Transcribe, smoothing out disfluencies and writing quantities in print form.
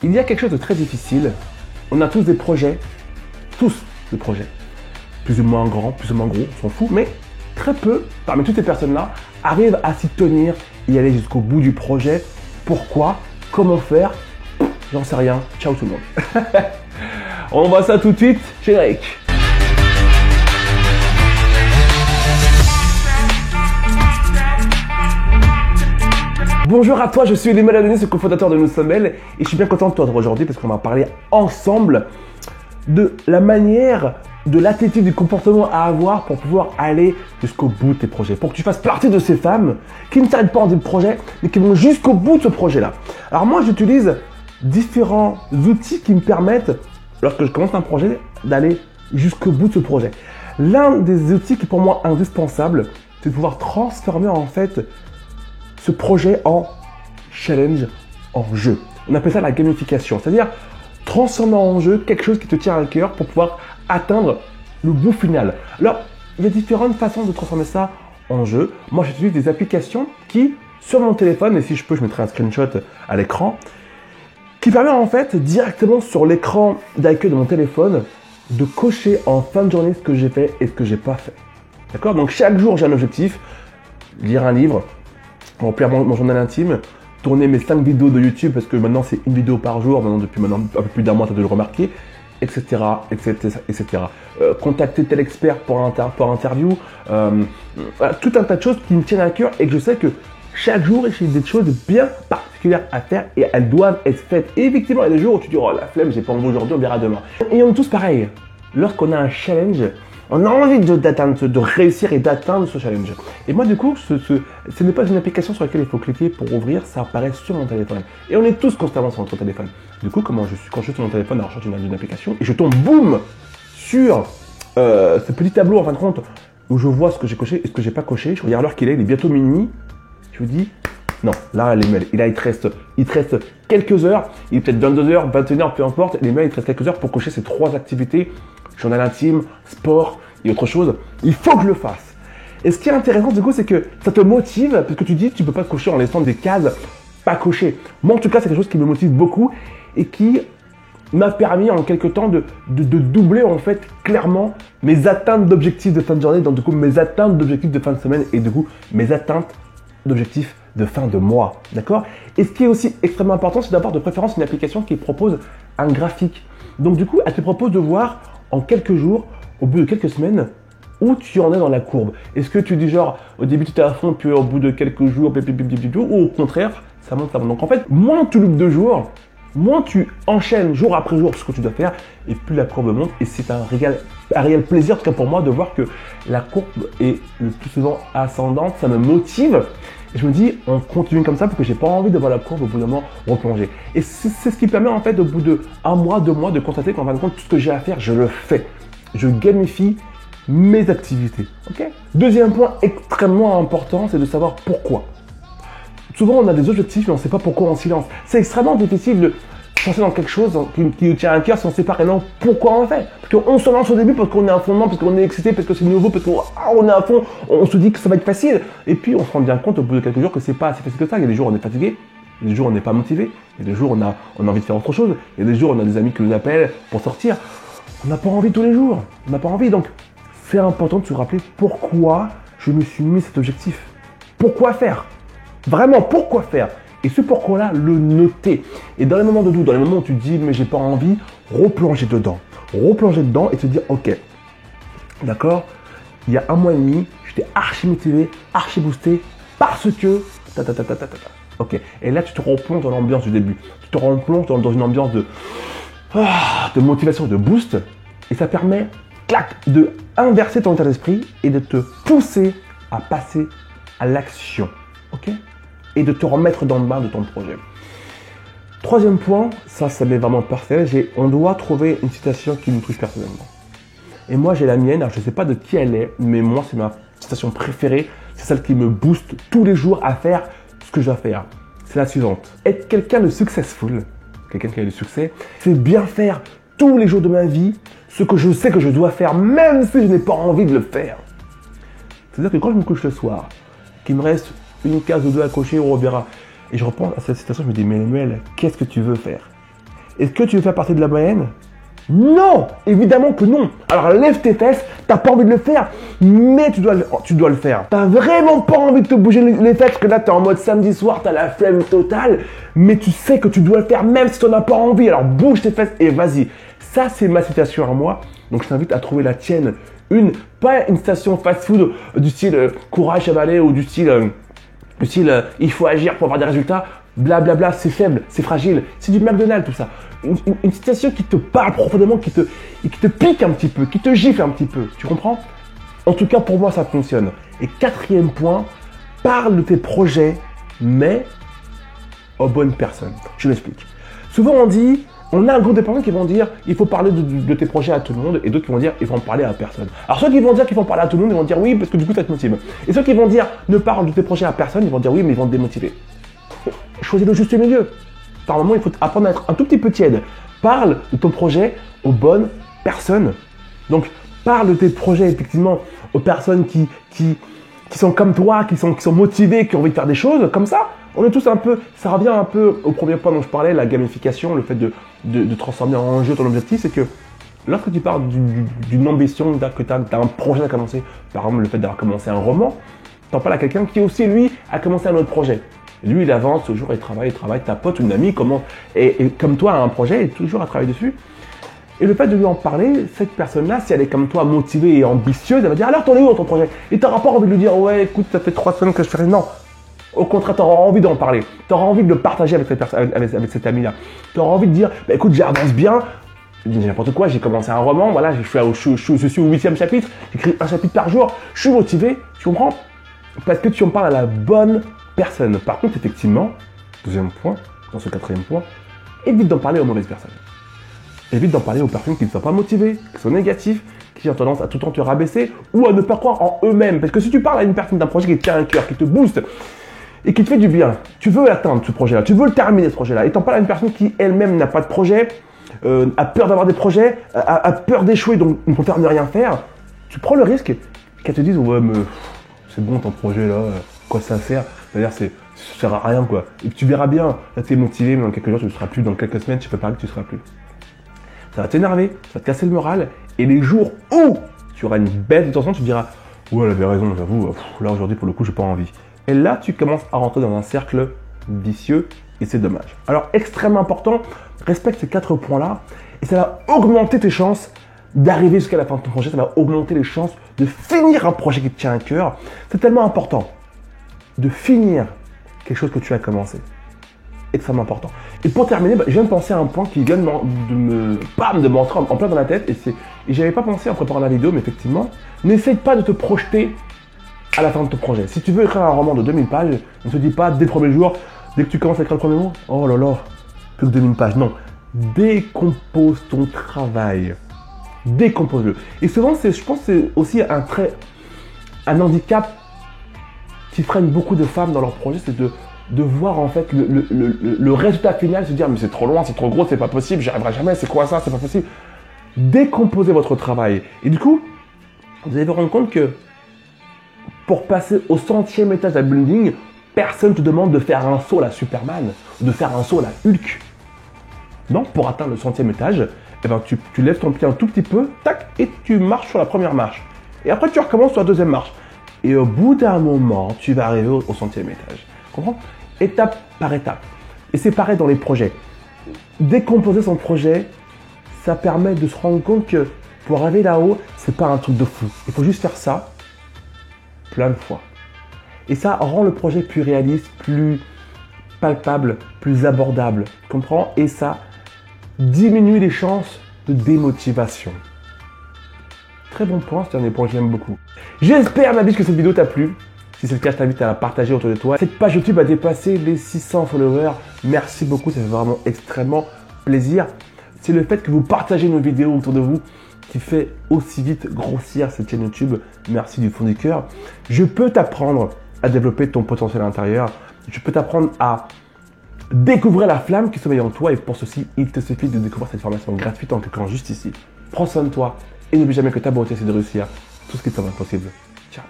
Il y a quelque chose de très difficile. On a tous des projets, plus ou moins grands, plus ou moins gros, on s'en fout, mais très peu, parmi toutes ces personnes-là, arrivent à s'y tenir et aller jusqu'au bout du projet. Pourquoi? Comment faire? J'en sais rien. Ciao tout le monde. On voit ça tout de suite, générique. Bonjour à toi, je suis Emmanuel Adonis, le cofondateur de Nous Sommes Belles, et je suis bien content de te retrouver aujourd'hui parce qu'on va parler ensemble de la manière, de l'attitude, du comportement à avoir pour pouvoir aller jusqu'au bout de tes projets. Pour que tu fasses partie de ces femmes qui ne s'arrêtent pas en des projets, mais qui vont jusqu'au bout de ce projet-là. Alors moi, j'utilise différents outils qui me permettent, lorsque je commence un projet, d'aller jusqu'au bout de ce projet. L'un des outils qui est pour moi indispensable, c'est de pouvoir transformer en fait ce projet en challenge, en jeu. On appelle ça la gamification, c'est-à-dire transformer en jeu quelque chose qui te tient à cœur pour pouvoir atteindre le bout final. Alors, il y a différentes façons de transformer ça en jeu. Moi, j'utilise des applications qui, sur mon téléphone, et si je peux, je mettrai un screenshot à l'écran, qui permet en fait directement sur l'écran d'accueil de mon téléphone de cocher en fin de journée ce que j'ai fait et ce que j'ai pas fait. D'accord? Donc chaque jour, j'ai un objectif, lire un livre, remplir mon journal intime, tourner mes 5 vidéos de YouTube parce que maintenant c'est une vidéo par jour, depuis un peu plus d'un mois, tu as dû le remarquer, etc. Contacter tel expert pour interview, voilà, tout un tas de choses qui me tiennent à cœur et que je sais que chaque jour j'ai des choses bien particulières à faire et elles doivent être faites. Et effectivement, il y a des jours où tu dis oh la flemme, j'ai pas envie aujourd'hui, on verra demain. Et on est tous pareils. Lorsqu'on a un challenge, on a envie de réussir et d'atteindre ce challenge. Et moi, du coup, ce n'est pas une application sur laquelle il faut cliquer pour ouvrir, ça apparaît sur mon téléphone. Et on est tous constamment sur notre téléphone. Du coup, quand je suis sur mon téléphone à la recherche d'une application et je tombe, boum, sur ce petit tableau, en fin de compte, où je vois ce que j'ai coché et ce que j'ai pas coché, je regarde l'heure qu'il est, il est bientôt minuit, je me dis, non, là, les mails, il te reste quelques heures, il est peut-être 22h, 21h, peu importe, les mails, il te reste quelques heures pour cocher ces 3 activités, journal intime, sport et autre chose. Il faut que je le fasse. Et ce qui est intéressant, du coup, c'est que ça te motive, parce que tu dis, tu peux pas cocher en laissant des cases pas cochées. Moi, en tout cas, c'est quelque chose qui me motive beaucoup et qui m'a permis en quelque temps de doubler, en fait, clairement mes atteintes d'objectifs de fin de journée, donc du coup, mes atteintes d'objectifs de fin de semaine et du coup, mes atteintes d'objectifs de fin de mois, d'accord? Et ce qui est aussi extrêmement important, c'est d'avoir de préférence une application qui propose un graphique. Donc du coup, elle te propose de voir en quelques jours, au bout de quelques semaines, où tu en es dans la courbe. Est-ce que tu dis genre, au début tu es à fond, puis au bout de quelques jours, ou au contraire, ça monte, ça monte. Donc en fait, moins tu loupes de jours, moins tu enchaînes jour après jour ce que tu dois faire, et plus la courbe monte. Et c'est un réel plaisir, en tout cas pour moi, de voir que la courbe est le plus souvent ascendante. Ça me motive. Et je me dis, on continue comme ça parce que j'ai pas envie de voir la courbe au bout d'un moment replonger. Et c'est ce qui permet en fait au bout de 1 mois, 2 mois de constater qu'en fin de compte, tout ce que j'ai à faire, je le fais. Je gamifie mes activités. Okay? Deuxième point extrêmement important, c'est de savoir pourquoi. Souvent, on a des objectifs, mais on ne sait pas pourquoi on silence. C'est extrêmement difficile de penser dans quelque chose qui nous tient à cœur si on ne sait pas réellement pourquoi on le fait. Parce qu'on se lance au début parce qu'on est à fond dedans, parce qu'on est excité, parce que c'est nouveau, parce qu'on est à fond, on se dit que ça va être facile. Et puis on se rend bien compte au bout de quelques jours que c'est pas assez facile que ça. Il y a des jours où on est fatigué, il y a des jours où on n'est pas motivé, il y a des jours où on a envie de faire autre chose, il y a des jours où on a des amis qui nous appellent pour sortir. On n'a pas envie tous les jours, on n'a pas envie. Donc c'est important de se rappeler pourquoi je me suis mis cet objectif. Pourquoi faire? Vraiment, pourquoi faire? Et ce pourquoi-là, le noter. Et dans les moments de doute, dans les moments où tu te dis mais j'ai pas envie, replonger dedans et te dire ok, d'accord, il y a 1 mois et demi, j'étais archi motivé, archi boosté parce que ok. Et là tu te replonges dans l'ambiance du début, tu te replonges dans une ambiance de motivation, de boost, et ça permet clac de inverser ton état d'esprit et de te pousser à passer à l'action, ok, et de te remettre dans le bain de ton projet. Troisième point, ça m'est vraiment personnel, on doit trouver une citation qui nous touche personnellement. Et moi j'ai la mienne, alors je ne sais pas de qui elle est, mais moi c'est ma citation préférée, c'est celle qui me booste tous les jours à faire ce que je dois faire. C'est la suivante: être quelqu'un de successful, quelqu'un qui a du succès, c'est bien faire tous les jours de ma vie ce que je sais que je dois faire, même si je n'ai pas envie de le faire. C'est-à-dire que quand je me couche le soir, qu'il me reste une case ou 2 à cocher, on reverra. Et je reprends à cette citation, je me dis, mais Emmanuel, qu'est-ce que tu veux faire? Est-ce que tu veux faire partie de la moyenne? Non, évidemment que non. Alors lève tes fesses, t'as pas envie de le faire, mais tu dois le faire. T'as vraiment pas envie de te bouger les fesses parce que là t'es en mode samedi soir, t'as la flemme totale, mais tu sais que tu dois le faire même si t'en as pas envie. Alors bouge tes fesses et vas-y. Ça c'est ma citation à moi, donc je t'invite à trouver la tienne. Pas une station fast-food du style courage chevalier ou du style il faut agir pour avoir des résultats. Blablabla, c'est faible, c'est fragile, c'est du McDonald's tout ça. Une citation qui te parle profondément, qui te pique un petit peu, qui te gifle un petit peu, tu comprends? En tout cas, pour moi, ça fonctionne. Et quatrième point, parle de tes projets, mais aux bonnes personnes. Je m'explique. Souvent, on a un groupe de personnes qui vont dire il faut parler de tes projets à tout le monde, et d'autres qui vont dire il faut en parler à personne. Alors ceux qui vont dire qu'il faut en parler à tout le monde, ils vont dire oui parce que du coup ça te motive. Et ceux qui vont dire ne parle de tes projets à personne, ils vont dire oui mais ils vont te démotiver. Choisis le juste milieu. Par moment, il faut apprendre à être un tout petit peu tiède. Parle de ton projet aux bonnes personnes. Donc, parle de tes projets, effectivement, aux personnes qui sont comme toi, qui sont motivées, qui ont envie de faire des choses. Comme ça, on est tous un peu... Ça revient un peu au premier point dont je parlais, la gamification, le fait de transformer en jeu ton objectif. C'est que lorsque tu parles d'une ambition, que tu as un projet à commencer, par exemple, le fait d'avoir commencé un roman, tu en parles à quelqu'un qui aussi, lui, a commencé un autre projet. Lui, il avance toujours, il travaille, ta pote, une amie, et comme toi, a un projet, et toujours à travailler dessus. Et le fait de lui en parler, cette personne-là, si elle est comme toi, motivée et ambitieuse, elle va dire, alors t'en es où dans ton projet? Et t'auras pas envie de lui dire, ouais, écoute, ça fait 3 semaines que je fais rien. Non. Au contraire, t'auras envie d'en parler. T'auras envie de le partager avec avec cette amie-là. T'auras envie de dire, bah, écoute, j'avance bien. Je dis n'importe quoi, j'ai commencé un roman, voilà, je suis au 8e chapitre, j'écris un chapitre par jour, je suis motivé, tu comprends? Parce que tu en parles à la bonne personne. Par contre, effectivement, deuxième point, dans ce quatrième point, évite d'en parler aux mauvaises personnes. Évite d'en parler aux personnes qui ne sont pas motivées, qui sont négatives, qui ont tendance à tout le temps te rabaisser ou à ne pas croire en eux-mêmes. Parce que si tu parles à une personne d'un projet qui te tient à cœur, qui te booste et qui te fait du bien, tu veux atteindre ce projet-là, tu veux le terminer ce projet-là, et t'en parles à une personne qui elle-même n'a pas de projet, a peur d'avoir des projets, a peur d'échouer, donc ne préfère ne rien faire, tu prends le risque qu'elle te dise ouais mais c'est bon ton projet là, quoi ça sert? C'est-à-dire, ça sert à rien, quoi. Et tu verras bien, là, tu es motivé, mais dans quelques jours, tu ne seras plus. Dans quelques semaines, tu peux parler que tu ne seras plus. Ça va t'énerver, ça va te casser le moral. Et les jours où tu auras une baisse de tension, tu te diras, ouais, elle avait raison, j'avoue, là, aujourd'hui, pour le coup, j'ai pas envie. Et là, tu commences à rentrer dans un cercle vicieux, et c'est dommage. Alors, extrêmement important, respecte ces 4 points-là, et ça va augmenter tes chances d'arriver jusqu'à la fin de ton projet, ça va augmenter les chances de finir un projet qui te tient à cœur. C'est tellement important de finir quelque chose que tu as commencé. Extrêmement important. Et pour terminer, je viens de penser à un point qui vient de m'entrer en plein dans la tête, et j'avais pas pensé en préparant la vidéo, mais effectivement, n'essaye pas de te projeter à la fin de ton projet. Si tu veux écrire un roman de 2000 pages, ne te dis pas dès le premier jour, dès que tu commences à écrire le premier mot, oh là là, plus que 2000 pages. Non, décompose ton travail. Décompose-le. Et souvent, je pense que c'est aussi un handicap qui freine beaucoup de femmes dans leur projet, c'est de voir en fait le résultat final, se dire mais c'est trop loin, c'est trop gros, c'est pas possible, j'y arriverai jamais, c'est quoi ça, c'est pas possible. Décomposez votre travail. Et du coup, vous allez vous rendre compte que pour passer au 100e étage de la building, personne ne te demande de faire un saut à la Superman, ou de faire un saut à la Hulk. Non, pour atteindre le 100e étage, eh ben, tu lèves ton pied un tout petit peu, tac, et tu marches sur la première marche. Et après, tu recommences sur la deuxième marche. Et au bout d'un moment, tu vas arriver au 100e étage. Comprends? Étape par étape. Et c'est pareil dans les projets. Décomposer son projet, ça permet de se rendre compte que pour arriver là-haut, c'est pas un truc de fou. Il faut juste faire ça plein de fois. Et ça rend le projet plus réaliste, plus palpable, plus abordable. Tu comprends? Et ça diminue les chances de démotivation. Très bon point, ce dernier point, j'aime beaucoup. J'espère, ma biche, que cette vidéo t'a plu. Si c'est le cas, je t'invite à la partager autour de toi. Cette page YouTube a dépassé les 600 followers. Merci beaucoup, ça fait vraiment extrêmement plaisir. C'est le fait que vous partagez nos vidéos autour de vous qui fait aussi vite grossir cette chaîne YouTube. Merci du fond du cœur. Je peux t'apprendre à développer ton potentiel intérieur. Je peux t'apprendre à découvrir la flamme qui sommeille en toi. Et pour ceci, il te suffit de découvrir cette formation gratuite en cliquant juste ici. Prends soin de toi. Et n'oublie jamais que ta beauté, c'est de réussir tout ce qui te semble impossible. Ciao.